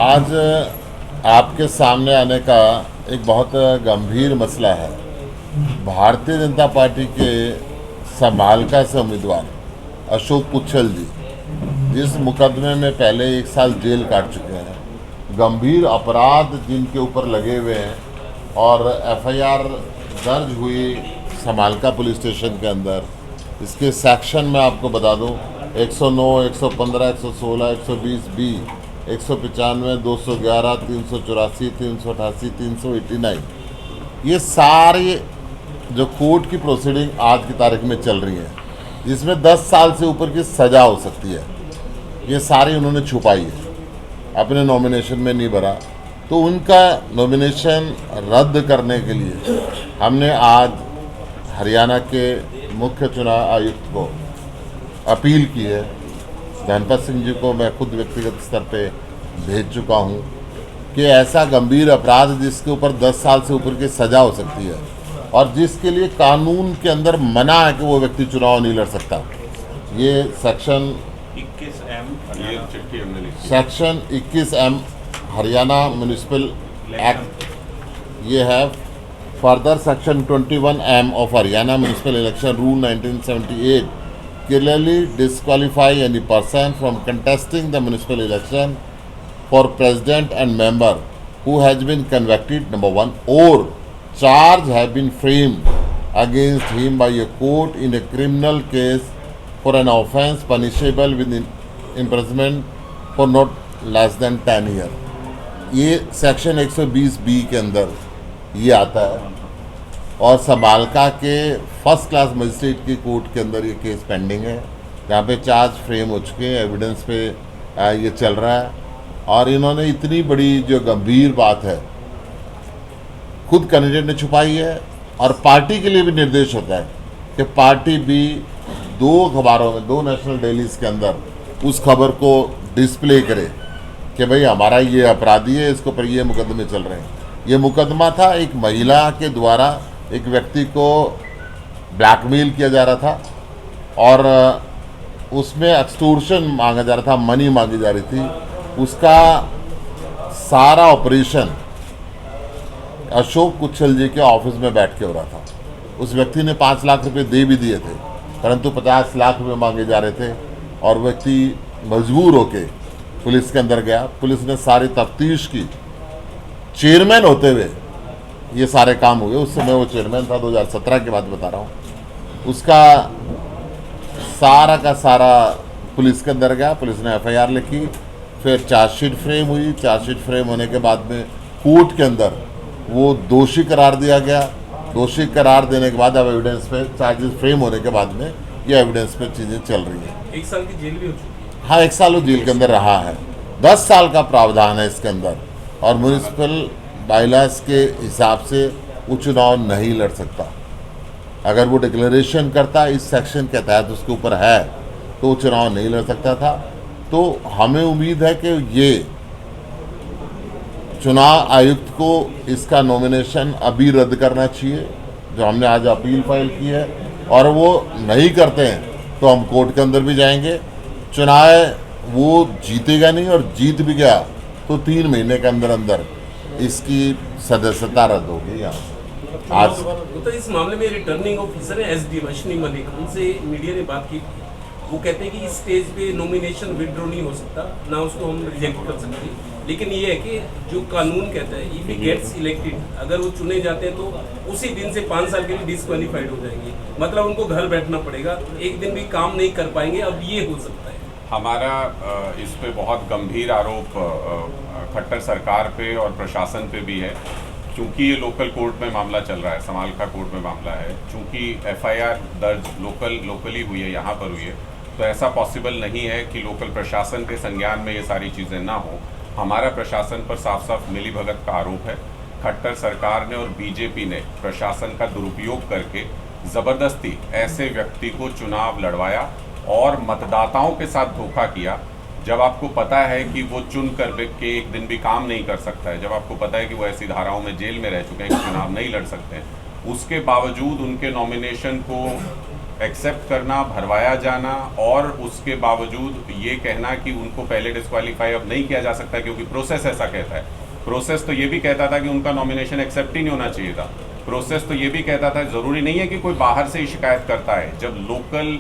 आज आपके सामने आने का एक बहुत गंभीर मसला है। भारतीय जनता पार्टी के समालका से उम्मीदवार अशोक कुच्छल जी, जिस मुकदमे में पहले 1 साल जेल काट चुके हैं, गंभीर अपराध जिनके ऊपर लगे हुए हैं और एफआईआर दर्ज हुई समालका पुलिस स्टेशन के अंदर। इसके सेक्शन में आपको बता दूं 109, 115, 116, 120 बी, 195, 211, 384, 388, 389, ये सारे जो कोर्ट की प्रोसीडिंग आज की तारीख में चल रही है, जिसमें 10 साल से ऊपर की सज़ा हो सकती है, ये सारी उन्होंने छुपाई है, अपने नॉमिनेशन में नहीं भरा। तो उनका नॉमिनेशन रद्द करने के लिए हमने आज हरियाणा के मुख्य चुनाव आयुक्त को अपील की है। धनपत सिंह जी को मैं खुद व्यक्तिगत स्तर पे भेज चुका हूँ कि ऐसा गंभीर अपराध जिसके ऊपर 10 साल से ऊपर की सज़ा हो सकती है और जिसके लिए कानून के अंदर मना है कि वो व्यक्ति चुनाव नहीं लड़ सकता, ये section 21M Haryana municipal act ये है। Further section 21M of Haryana municipal election rule 1978 clearly disqualify any person from contesting the municipal election for president and member who has been convicted, number 1, or charge have been framed against him by a court in a criminal case for an offence punishable with imprisonment for not less than 10 years। ये section 120B के अंदर ये आता है और समालका के first class magistrate की court के अंदर ये केस पेंडिंग है, जहाँ पे चार्ज फ्रेम हो चुके हैं, एविडेंस पे ये चल रहा है। और इन्होंने इतनी बड़ी जो गंभीर बात है खुद कैंडिडेट ने छुपाई है और पार्टी के लिए भी निर्देश होता है कि पार्टी भी 2 अखबारों में, 2 नेशनल डेलीज के अंदर उस खबर को डिस्प्ले करे कि भाई हमारा ये अपराधी है, इसके ऊपर ये मुकदमे चल रहे हैं। ये मुकदमा था एक महिला के द्वारा एक व्यक्ति को ब्लैकमेल किया जा रहा था और उसमें एक्सटोर्शन मांगा जा रहा था, मनी मांगी जा रही थी। उसका सारा ऑपरेशन अशोक कुच्छल जी के ऑफिस में बैठ के हो रहा था। उस व्यक्ति ने 5 लाख रुपए दे भी दिए थे, परंतु 50 लाख रुपए मांगे जा रहे थे और व्यक्ति मजबूर होके पुलिस के अंदर गया। पुलिस ने सारी तफ्तीश की, चेयरमैन होते हुए ये सारे काम हुए। उस समय वो चेयरमैन था, 2017 की बात बता रहा हूँ। उसका सारा का सारा पुलिस के अंदर गया, पुलिस ने एफआईआर लिखी, फिर चार्जशीट फ्रेम हुई। चार्जशीट फ्रेम होने के बाद में कोर्ट के अंदर वो दोषी करार दिया गया। दोषी करार देने के बाद अब एविडेंस पे चार्जेस फ्रेम होने के बाद में ये एविडेंस पे चीज़ें चल रही हैं। 1 साल की जेल भी हो चुकी है। हाँ, 1 साल वो जेल के अंदर रहा है। 10 साल का प्रावधान है इसके अंदर और म्यूनिसिपल बाइलास के हिसाब से वो चुनाव नहीं लड़ सकता। अगर वो डिक्लेरेशन करता इस सेक्शन के तहत उसके ऊपर है तो वो चुनाव नहीं लड़ सकता था। तो हमें उम्मीद है कि ये चुनाव आयुक्त को इसका नॉमिनेशन अभी रद्द करना चाहिए, जो हमने आज अपील फाइल की है, और वो नहीं करते हैं तो हम कोर्ट के अंदर भी जाएंगे। चुनाव वो जीतेगा नहीं और जीत भी गया तो 3 महीने के अंदर अंदर इसकी सदस्यता रद्द होगी। यहाँ आज तो इस मामले में रिटर्निंग ऑफिसर है एसडीएम अश्विनी मलिक, उनसे मीडिया ने बात की। वो कहते हैं कि इस स्टेज पे नॉमिनेशन विड्रॉ नहीं हो सकता, ना उसको हम रिजेक्ट कर सकते। लेकिन ये है कि जो कानून कहता है इफ ही गेट्स इलेक्टेड, अगर वो चुने जाते हैं तो उसी दिन से 5 साल के लिए डिस्क्वालीफाइड हो जाएंगे, मतलब उनको घर बैठना पड़ेगा, एक दिन भी काम नहीं कर पाएंगे। अब ये हो सकता है। हमारा इस पे बहुत गंभीर आरोप खट्टर सरकार पे और प्रशासन पे भी है, क्योंकि ये लोकल कोर्ट में मामला चल रहा है, समालका कोर्ट में मामला है। चूंकि एफआईआर दर्ज लोकली हुई है, यहाँ पर हुई है, तो ऐसा पॉसिबल नहीं है कि लोकल प्रशासन के संज्ञान में ये सारी चीज़ें ना हो। हमारा प्रशासन पर साफ साफ मिलीभगत का आरोप है। खट्टर सरकार ने और बीजेपी ने प्रशासन का दुरुपयोग करके ज़बरदस्ती ऐसे व्यक्ति को चुनाव लड़वाया और मतदाताओं के साथ धोखा किया। जब आपको पता है कि वो चुन कर के एक दिन भी काम नहीं कर सकता है, जब आपको पता है कि वो ऐसी धाराओं में जेल में रह चुके हैं कि चुनाव नहीं लड़ सकते हैं, उसके बावजूद उनके नॉमिनेशन को एक्सेप्ट करना, भरवाया जाना और उसके बावजूद ये कहना कि उनको पहले डिस्क्वालीफाई अब नहीं किया जा सकता क्योंकि प्रोसेस ऐसा कहता है। प्रोसेस तो ये भी कहता था कि उनका नॉमिनेशन एक्सेप्ट ही नहीं होना चाहिए था। प्रोसेस तो ये भी कहता था ज़रूरी नहीं है कि कोई बाहर से ही शिकायत करता है, जब लोकल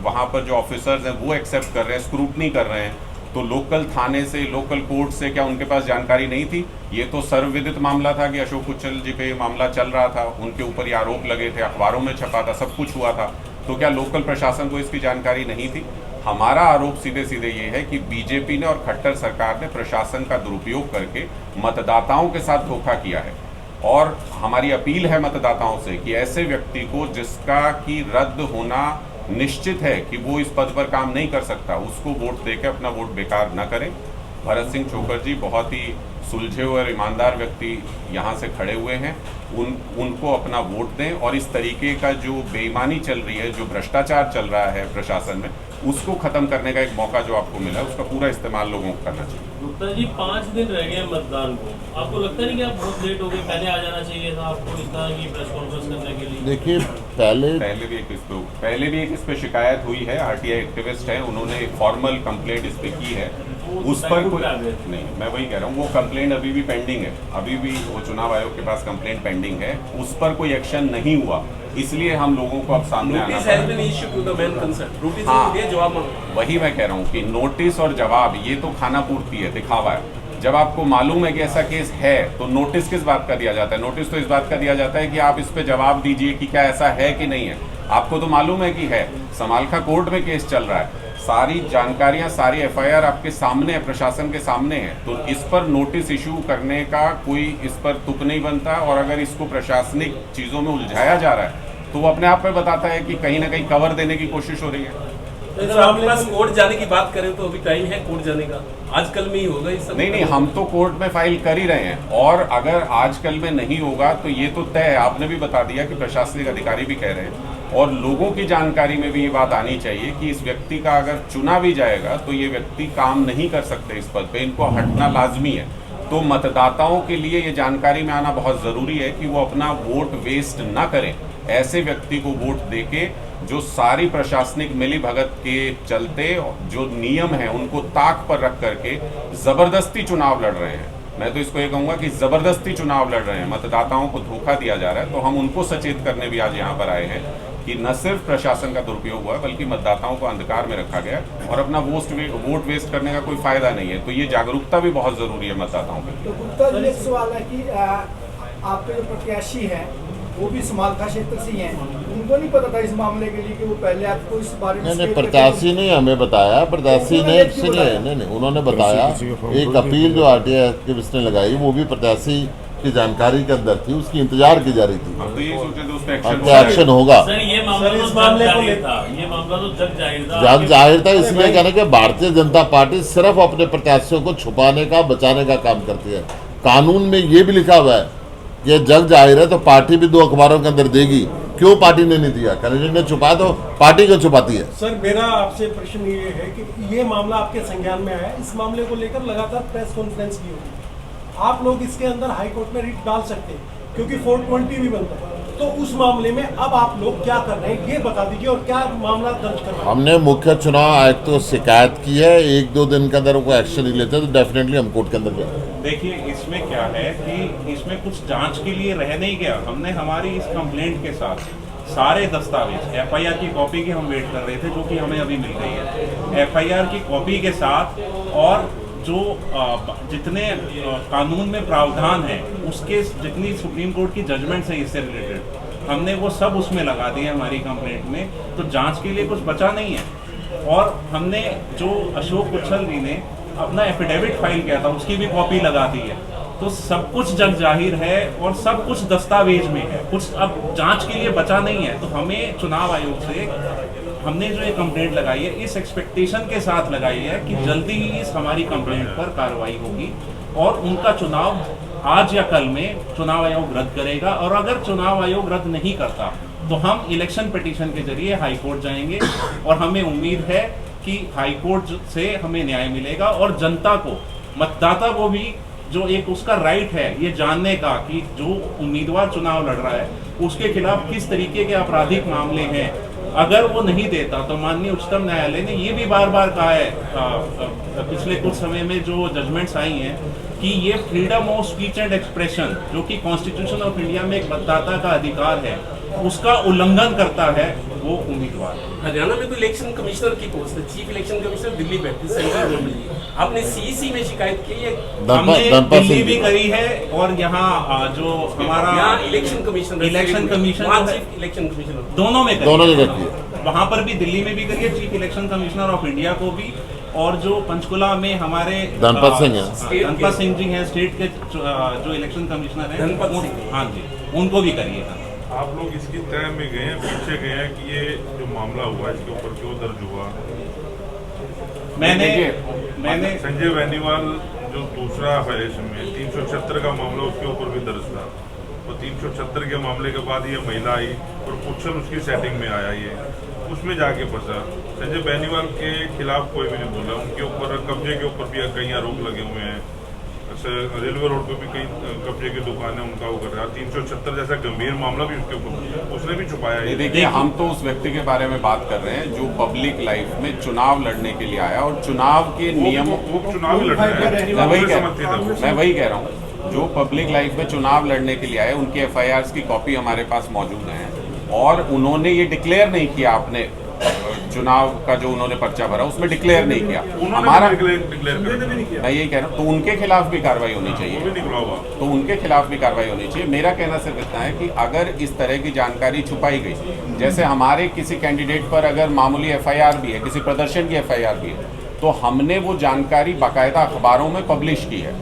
वहाँ पर जो ऑफिसर्स हैं वो एक्सेप्ट कर रहे हैं, स्क्रूटनी कर रहे हैं, तो लोकल थाने से, लोकल कोर्ट से क्या उनके पास जानकारी नहीं थी? ये तो सर्वविदित मामला था कि अशोक उच्छल जी पे मामला चल रहा था, उनके ऊपर ये आरोप लगे थे, अखबारों में छपा था, सब कुछ हुआ था, तो क्या लोकल प्रशासन को इसकी जानकारी नहीं थी? हमारा आरोप सीधे सीधे ये है कि बीजेपी ने और खट्टर सरकार ने प्रशासन का दुरुपयोग करके मतदाताओं के साथ धोखा किया है। और हमारी अपील है मतदाताओं से कि ऐसे व्यक्ति को जिसका की रद्द होना निश्चित है कि वो इस पद पर काम नहीं कर सकता, उसको वोट देकर अपना वोट बेकार न करें। भरत सिंह छोकर जी बहुत ही सुलझे हुए और ईमानदार व्यक्ति यहाँ से खड़े हुए हैं, उनको अपना वोट दें और इस तरीके का जो बेईमानी चल रही है, जो भ्रष्टाचार चल रहा है प्रशासन में, उसको खत्म करने का एक मौका जो आपको मिला है उसका पूरा इस्तेमाल लोगों को करना चाहिए। गुप्ता जी 5 दिन रह गए मतदान को, आपको लगता नहीं कि आप बहुत लेट हो गए, पहले आ जाना चाहिए था आपको इस तरह की प्रेस कॉन्फ्रेंस करने के लिए? देखिए पहले भी एक इस पे शिकायत हुई है, आरटीआई एक्टिविस्ट है, उन्होंने एक फॉर्मल कंप्लेंट इस पे की है, उस पर कोई नहीं, मैं वही कह रहा हूँ, वो कंप्लेंट अभी भी पेंडिंग है, अभी भी वो चुनाव आयोग के पास कंप्लेंट पेंडिंग है, उस पर कोई एक्शन नहीं हुआ, इसलिए हम लोगों को अब सामने आना जवाब। वही मैं कह रहा हूँ कि नोटिस और जवाब ये तो खाना पूर्ति है, दिखावा है। जब आपको मालूम है कि ऐसा केस है तो नोटिस किस बात का दिया जाता है? नोटिस तो इस बात का दिया जाता है कि आप इस पे जवाब दीजिए कि क्या ऐसा है कि नहीं है। आपको तो मालूम है कि है, समालखा कोर्ट में केस चल रहा है, सारी जानकारियां, सारी एफआईआर आपके सामने है, प्रशासन के सामने है, तो इस पर नोटिस इशू करने का कोई इस पर तुक नहीं बनता। और अगर इसको प्रशासनिक चीज़ों में उलझाया जा रहा है तो वो अपने आप में बताता है कि कहीं ना कहीं कवर देने की कोशिश हो रही है। अगर आपके पास कोर्ट जाने की बात करें तो अभी टाइम है कोर्ट जाने का, आजकल में ही होगा इस सब? नहीं, हम तो कोर्ट में फाइल कर ही रहे हैं, और अगर आजकल में नहीं होगा तो ये तो तय है, आपने भी बता दिया कि प्रशासनिक अधिकारी भी कह रहे हैं, और लोगों की जानकारी में भी ये बात आनी चाहिए कि इस व्यक्ति का अगर चुना भी जाएगा तो ये व्यक्ति काम नहीं कर सकते इस पद पे, इनको हटना लाजमी है। तो मतदाताओं के लिए ये जानकारी में आना बहुत ज़रूरी है कि वो अपना वोट वेस्ट ना करें, ऐसे व्यक्ति को वोट देके जो सारी प्रशासनिक मिलीभगत के चलते जो नियम है उनको ताक पर रख करके ज़बरदस्ती चुनाव लड़ रहे हैं। मैं तो इसको ये कहूँगा कि ज़बरदस्ती चुनाव लड़ रहे हैं, मतदाताओं को धोखा दिया जा रहा है। तो हम उनको सचेत करने भी आज यहाँ पर आए हैं कि न सिर्फ प्रशासन का दुरुपयोग हुआ है बल्कि मतदाताओं को अंधकार में रखा गया और अपना वोट वेस्ट करने का कोई फायदा नहीं है। तो ये जागरूकता भी बहुत ज़रूरी है मतदाताओं के लिए। तो गुप्ता जी एक सवाल है कि आपके जो प्रत्याशी हैं वो भी समालखा क्षेत्र से ही हैं, उनको नहीं पता था इस मामले के लिए कि वो पहले आपको इस बारे में? नहीं, प्रत्याशी ने हमें बताया, प्रत्याशी ने नहीं, उन्होंने बताया एक अपील जो आरटीआई एक्टिविस्ट ने लगाई वो भी प्रत्याशी की जानकारी के अंदर थी, उसकी इंतजार की जा रही थी, तो ये सोचे तो उस पे एक्शन होगा। सर ये मामला तो जग जाहिर था, ये मामला तो जग जाहिर था, जग जाहिर था। इसलिए कहने कि भारतीय जनता पार्टी सिर्फ अपने प्रत्याशियों को छुपाने का, बचाने का काम करती है। कानून में ये भी लिखा हुआ है कि जग जाहिर है तो पार्टी भी 2 अखबारों के अंदर देगी। क्यों पार्टी ने नहीं दिया? कैंडिडेट ने छुपाया तो पार्टी क्यों छुपाती है? सर मेरा आपसे प्रश्न ये है कि ये मामला आपके संज्ञान में आया, इस मामले को लेकर लगातार प्रेस कॉन्फ्रेंस की होगी, आप लोग इसके अंदर हाई कोर्ट में रिट डाल सकते हैं क्योंकि 420 भी बनता है, तो उस मामले में अब आप लोग क्या कर रहे हैं ये बता दीजिए और क्या मामला दर्ज करवाएं? हमने मुख्य चुनाव आयुक्त को शिकायत की है, 1-2 दिन के अंदर वो एक्शन नहीं लेते तो डेफिनेटली हम कोर्ट के अंदर जाएंगे। देखिए इसमें क्या है कि इसमें कुछ जांच के लिए रह नहीं गया, हमने हमारी इस कंप्लेंट के साथ सारे दस्तावेज, एफआईआर की कॉपी की हम वेट कर रहे थे जो कि हमें अभी मिल गई है, एफआईआर की कॉपी के साथ और जो जितने कानून में प्रावधान है उसके जितनी सुप्रीम कोर्ट की जजमेंट्स है इससे रिलेटेड हमने वो सब उसमें लगा दिए हमारी कंप्लेंट में, तो जांच के लिए कुछ बचा नहीं है। और हमने जो अशोक उच्छल जी ने अपना एफिडेविट फाइल किया था उसकी भी कॉपी लगा दी है, तो सब कुछ जग जाहिर है और सब कुछ दस्तावेज में है, कुछ अब जांच के लिए बचा नहीं है। तो हमें चुनाव आयोग से हमने जो ये कंप्लेंट लगाई है इस एक्सपेक्टेशन के साथ लगाई है कि जल्दी ही इस हमारी कंप्लेंट पर कार्रवाई होगी और उनका चुनाव आज या कल में चुनाव आयोग रद्द करेगा, और अगर चुनाव आयोग रद्द नहीं करता तो हम इलेक्शन पिटीशन के जरिए हाई कोर्ट जाएंगे और हमें उम्मीद है कि हाई कोर्ट से हमें न्याय मिलेगा और जनता को, मतदाता को भी जो एक उसका राइट है ये जानने का कि जो उम्मीदवार चुनाव लड़ रहा है उसके खिलाफ किस तरीके के आपराधिक मामले हैं अगर वो नहीं देता तो माननीय उच्चतम न्यायालय ने ये भी बार बार कहा है पिछले कुछ समय में जो जजमेंट्स आई हैं कि ये freedom of speech and expression जो कि कॉन्स्टिट्यूशन ऑफ इंडिया में एक मतदाता का अधिकार है उसका उल्लंघन करता है वो उम्मीदवार। हरियाणा में तो इलेक्शन कमिश्नर की पोस्ट है, चीफ इलेक्शन कमिश्नर दिल्ली बैठती है, सेंट्रल गवर्नमेंट। आपने सीईसी में शिकायत की है? हमने दिल्ली भी करी है और यहाँ जो हमारा यहाँ election commission chief election commissioner दोनों में दोनों करी जगह की है। वहाँ पर भी दिल्ली में भी करी है, chief election commissioner of India को भी, और जो पंचकुला में हमारे धनपत सिंह हैं, धनपत सिंह जी हैं स्टेट के जो इलेक्शन कमिश्नर हैं, हाँ जी, उनको भी करी है। आप लोग इसकी तय में गए हैं, पीछे गए हैं कि ये जो मामला हुआ इसके ऊपर क्यों दर्ज हुआ? मैंने संजय बेनीवाल जो दूसरा है इसमें 376 का मामला उसके ऊपर भी दर्ज था, और 376 के मामले के बाद ये महिला आई और पुच्छल उसकी सेटिंग में आया, ये उसमें जाके फंसा। संजय बेनीवाल के खिलाफ कोई भी नहीं बोला, उनके ऊपर कब्जे के ऊपर भी कई आरोप लगे हुए हैं, रेलवे रोड पे भी कई कब्जे की दुकान है उनका वो कर रहा है। 376 जैसा गंभीर मामला भी उसके ऊपर उसने भी छुपाया है। देखिए, हम तो उस व्यक्ति के बारे में बात कर रहे हैं जो पब्लिक लाइफ में चुनाव लड़ने के लिए आया और चुनाव के नियमों वो चुनाव ही लड़ रहा है, मैं वही कह रहा हूँ, जो पब्लिक लाइफ में चुनाव लड़ने के लिए आए उनकी FIRs की कॉपी हमारे पास मौजूद है, और उन्होंने ये डिक्लेयर नहीं किया, आपने चुनाव का जो उन्होंने पर्चा भरा उसमें डिक्लेयर नहीं किया। हमारा मैं यही कह रहा हूँ, तो उनके खिलाफ भी कार्रवाई होनी चाहिए, तो उनके खिलाफ भी कार्रवाई होनी चाहिए। मेरा कहना सिर्फ इतना है कि अगर इस तरह की जानकारी छुपाई गई, जैसे हमारे किसी कैंडिडेट पर अगर मामूली FIR भी है, किसी प्रदर्शन की FIR भी है, तो हमने वो जानकारी बाकायदा अखबारों में पब्लिश की है,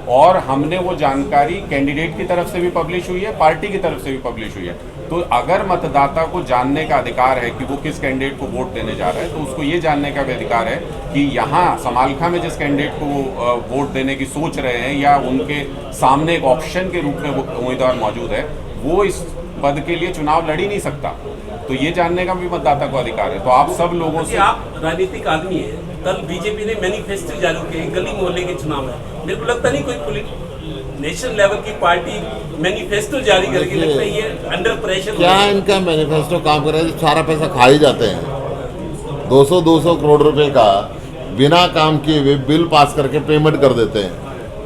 और हमने वो जानकारी कैंडिडेट की तरफ से भी पब्लिश हुई है, पार्टी की तरफ से भी पब्लिश हुई है। तो अगर मतदाता को जानने का अधिकार है कि वो किस कैंडिडेट को वोट देने जा रहा है, तो उसको ये जानने का भी अधिकार है कि यहाँ समालखा में जिस कैंडिडेट को वो वोट देने की सोच रहे हैं या उनके सामने एक ऑप्शन के रूप में वो उम्मीदवार मौजूद है, वो इस पद के लिए चुनाव लड़ ही नहीं सकता। तो ये जानने का भी मतदाता को अधिकार है। तो आप सब लोगों से, आप राजनीतिक आदमी है, कल बीजेपी ने मैनिफेस्टो जारी किए, गली मोहल्ले के चुनाव है, मेरे को लगता नहीं कोई नेशनल लेवल की पार्टी मैनिफेस्टो जारी करके, लगता है ये अंडर प्रेशर। क्या इनका मैनिफेस्टो काम कर रहा है? सारा पैसा खा ही जाते हैं। 200 करोड़ रुपए का बिना काम किए हुए बिल पास करके पेमेंट कर देते हैं,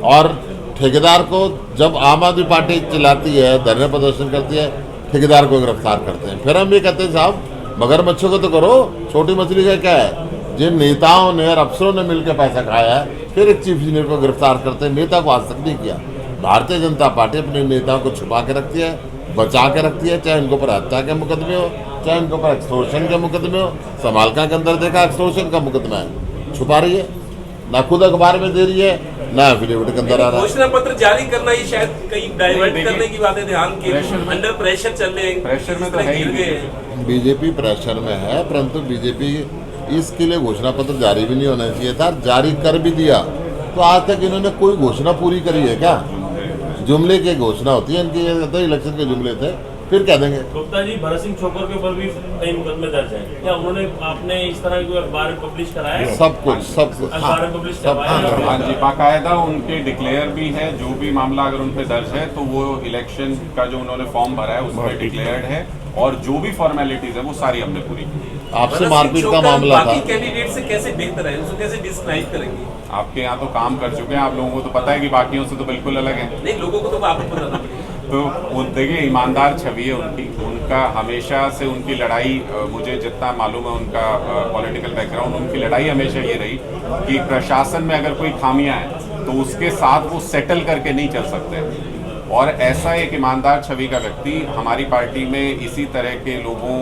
और ठेकेदार को जब आम आदमी पार्टी चिल्लाती है, धरने प्रदर्शन करती है, ठेकेदार को गिरफ्तार करते हैं। फिर हम ये कहते हैं साहब मगरमच्छों को तो करो, छोटी मछली का क्या है? जिन नेताओं ने और अफसरों ने मिलकर पैसा खाया है, फिर एक चीफ इंजीनियर को गिरफ्तार करते हैं। नेता को आज तक नहीं किया। भारतीय जनता पार्टी अपने नेताओं को छुपा के रखती है, बचा के रखती है, चाहे इनके ऊपर हत्या के मुकदमे हो, चाहे इनके ऊपर एक्सटोर्शन के मुकदमे हो। समालखा के अंदर देखा एक्सटोर्शन का मुकदमा है, छुपा रही है, ना खुद अखबार में दे रही है, ना एफिडेविट के अंदर आ रहा है। घोषणा पत्र जारी करना ही शायद कहीं डाइवर्ट करने की बात है, ध्यान के अंडर प्रेशर चल रहे हैं, प्रेशर में तो है ही। बीजेपी प्रेशर में है, परंतु बीजेपी इसके लिए घोषणा पत्र जारी भी नहीं होना चाहिए था। जारी कर भी दिया तो आज तक इन्होंने कोई घोषणा पूरी करी है क्या? जुमले की घोषणा होती है इनकी, तो इलेक्शन के जुमले थे, फिर कह देंगे। गुप्ता जी, भरत सिंह छोकर के ऊपर भी कई मुकदमे दर्ज हैं, क्या उन्होंने आपने इस तरह की अखबार में पब्लिश कराया है? सब कुछ अखबार में पब्लिश करवाया है? हाँ जी, बाकायदा उनके डिक्लेयर भी है। जो भी मामला अगर उन पे दर्ज है तो वो इलेक्शन का जो उन्होंने फॉर्म भरा है उसमें डिक्लेयर्ड है, और जो भी फॉर्मेलिटीज है वो सारी हमने पूरी की। आपसे मारपीट का मामला था, बाकी कैंडिडेट से कैसे बेहतर है, उसको कैसे डिस्क्राइब करेंगे? आपके यहाँ तो काम कर चुके हैं, आप लोगों को तो पता है कि बाकियों से तो बिल्कुल अलग है। नहीं, लोगों को तो आपको पता था। तो वो देखिए, ईमानदार छवि है उनकी, उनका हमेशा से उनकी लड़ाई, मुझे जितना मालूम है उनका पॉलिटिकल बैकग्राउंड, उनकी लड़ाई हमेशा ये रही कि प्रशासन में अगर कोई खामियां हैं तो उसके साथ वो सेटल करके नहीं चल सकते। और ऐसा एक ईमानदार छवि का व्यक्ति हमारी पार्टी में इसी तरह के लोगों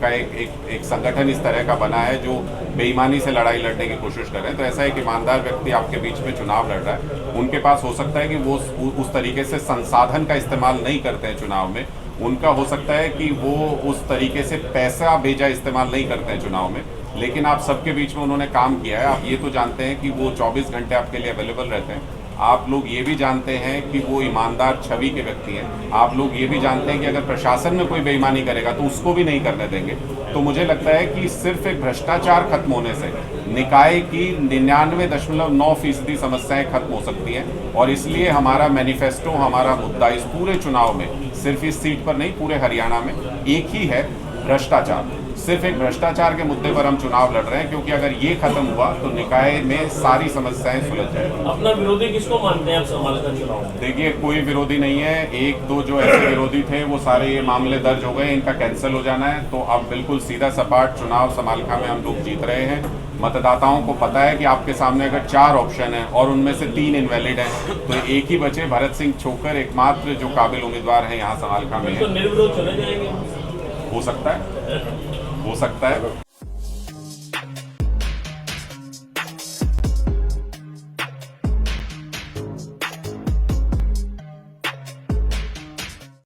का एक संगठन इस तरह का बना है जो बेईमानी से लड़ाई लड़ने की कोशिश कर रहे हैं। तो ऐसा एक ईमानदार व्यक्ति आपके बीच में चुनाव लड़ रहा है, उनके पास हो सकता है कि वो उस तरीके से संसाधन का इस्तेमाल नहीं करते हैं चुनाव में। उनका हो सकता है कि वो उस तरीके से पैसा भेजा इस्तेमाल नहीं करते हैं चुनाव में, लेकिन आप सबके बीच में उन्होंने काम किया है। आप ये तो जानते हैं कि वो 24 घंटे आपके लिए अवेलेबल रहते हैं। आप लोग ये भी जानते हैं कि वो ईमानदार छवि के व्यक्ति हैं। आप लोग ये भी जानते हैं कि अगर प्रशासन में कोई बेईमानी करेगा तो उसको भी नहीं करने देंगे। तो मुझे लगता है कि सिर्फ एक भ्रष्टाचार खत्म होने से निकाय की 99.9% समस्याएं खत्म हो सकती हैं। और इसलिए हमारा मैनिफेस्टो, हमारा मुद्दा इस पूरे चुनाव में, सिर्फ इस सीट पर नहीं पूरे हरियाणा में एक ही है, भ्रष्टाचार। सिर्फ एक भ्रष्टाचार के मुद्दे पर हम चुनाव लड़ रहे हैं, क्योंकि अगर ये खत्म हुआ तो निकाय में सारी समस्याएं सुलझ जाएंगी। अपना विरोधी किसको मानते हैं आप समालखा चुनाव में? देखिए, कोई विरोधी नहीं है। एक दो जो ऐसे विरोधी थे वो सारे ये मामले दर्ज हो गए, इनका कैंसिल हो जाना है। तो अब बिल्कुल सीधा सपाट चुनाव समालखा में हम लोग जीत रहे हैं। मतदाताओं को पता है कि आपके सामने अगर 4 ऑप्शन है और उनमें से 3 इनवैलिड हैं, तो एक ही बचे, भरत सिंह छोकर एकमात्र जो काबिल उम्मीदवार है यहाँ समालखा में तो है। निर्विरोध चले जाएंगे? हो सकता है, हो सकता है।